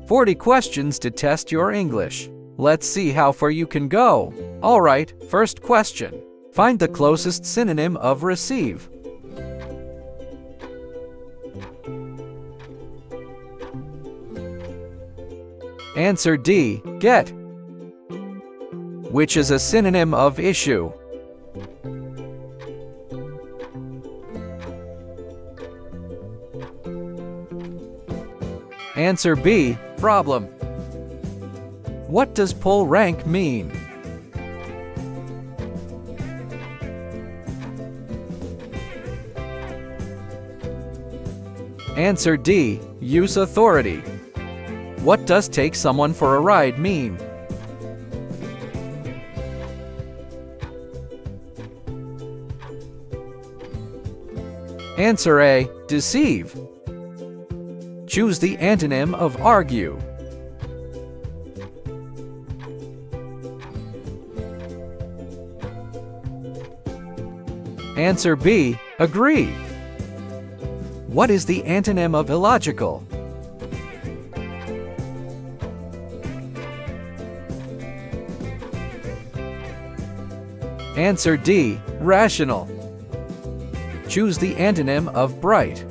40 questions to test your English. Let's see how far you can go. Alright, first question. Find the closest synonym of receive. Answer D, get. Which is a synonym of issue? Answer B, problem. What does pull rank mean? Answer D, use authority. What does take someone for a ride mean? Answer A, deceive. Choose the antonym of argue. Answer B, agree. What is the antonym of illogical? Answer D, rational. Choose the antonym of bright.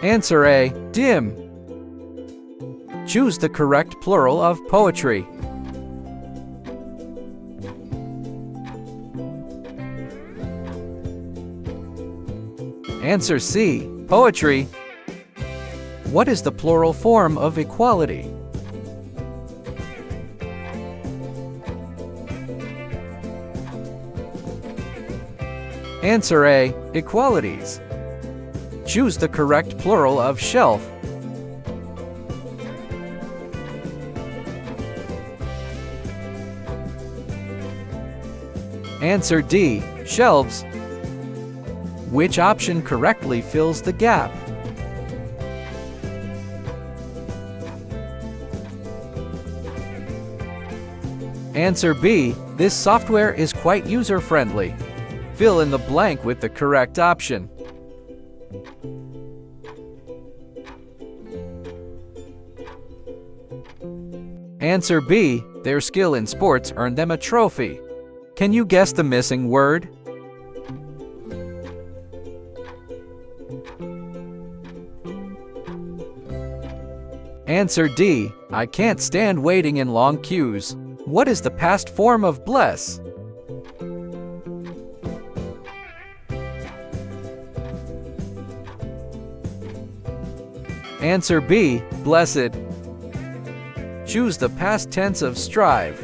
Answer A, dim. Choose the correct plural of poetry. Answer C, poetry. What is the plural form of equality? Answer A, equalities. Choose the correct plural of shelf. Answer D, shelves. Which option correctly fills the gap? Answer B, this software is quite user-friendly. Fill in the blank with the correct option. Answer B, their skill in sports earned them a trophy. Can you guess the missing word? Answer D, I can't stand waiting in long queues. What is the past form of bless? Answer B, blessed. Choose the past tense of strive.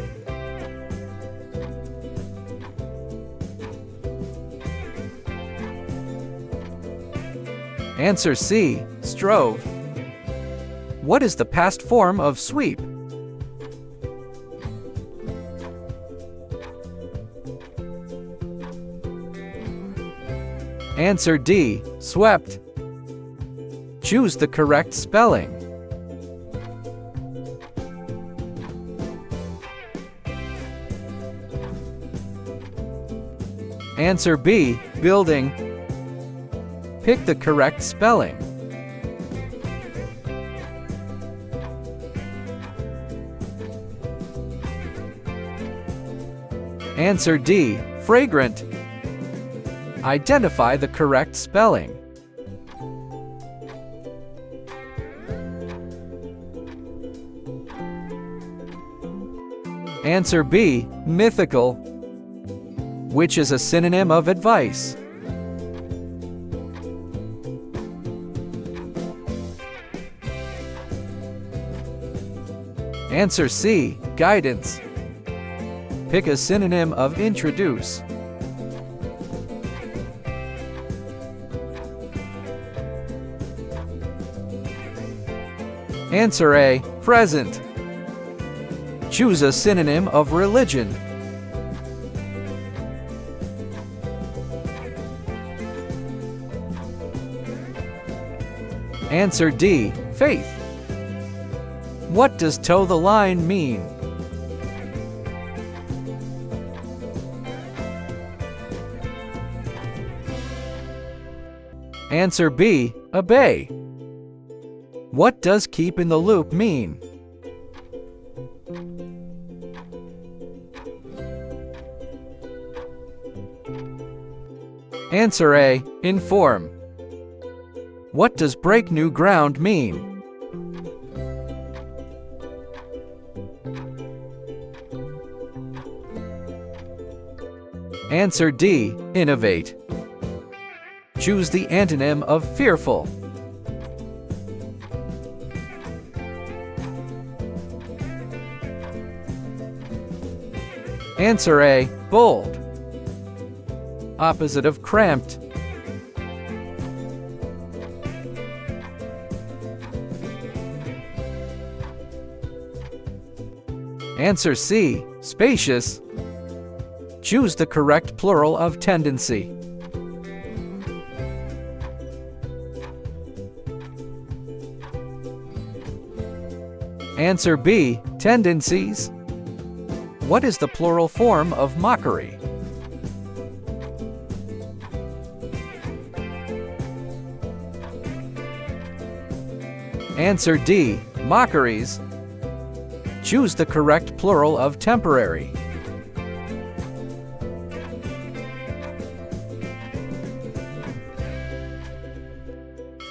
Answer C, strove. What is the past form of sweep? Answer D, swept. Choose the correct spelling. Answer B, building. Pick the correct spelling. Answer D, fragrant. Identify the correct spelling. Answer B, mythical. Which is a synonym of advice? Answer C, guidance. Pick a synonym of introduce. Answer A, present. Choose a synonym of religion. Answer D, faith. What does toe the line mean? Answer B. Obey. What does keep in the loop mean? Answer A. Inform. What does break new ground mean? Answer D. Innovate. Choose the antonym of fearful. Answer A. Bold. Opposite of cramped. Answer C. Spacious. Choose the correct plural of tendency. Answer B. Tendencies. What is the plural form of mockery? Answer D. Mockeries. Choose the correct plural of temporary.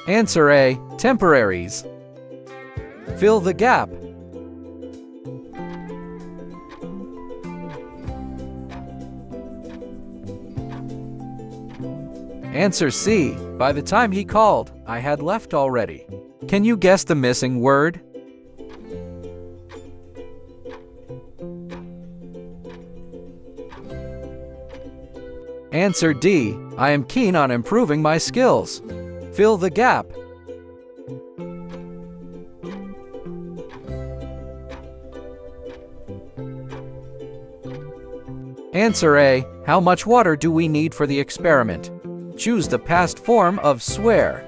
Answer A. Temporaries. Fill the gap. Answer C. By the time he called, I had left already. Can you guess the missing word? Answer D. I am keen on improving my skills. Fill the gap. Answer A. How much water do we need for the experiment? Choose the past form of swear.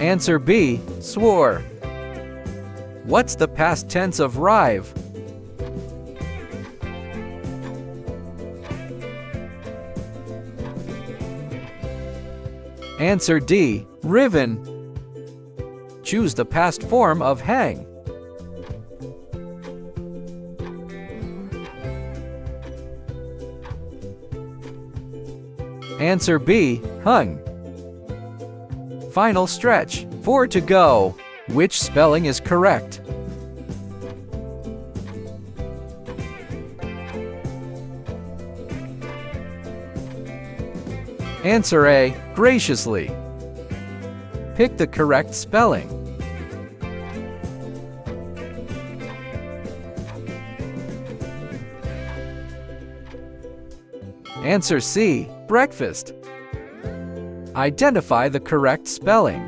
Answer B. Swore. What's the past tense of rive? Answer D. Riven. Choose the past form of hang. Answer B. Hung. Final stretch. 4 to go. Which spelling is correct? Answer A. Graciously. Pick the correct spelling. Answer C. Breakfast. Identify the correct spelling.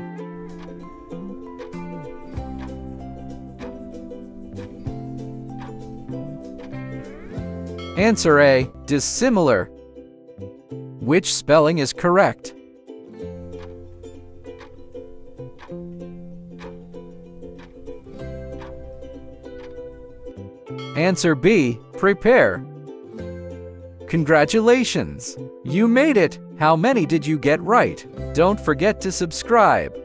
Answer A. Dissimilar. Which spelling is correct? Answer B. Prepare. Congratulations! You made it! How many did you get right? Don't forget to subscribe.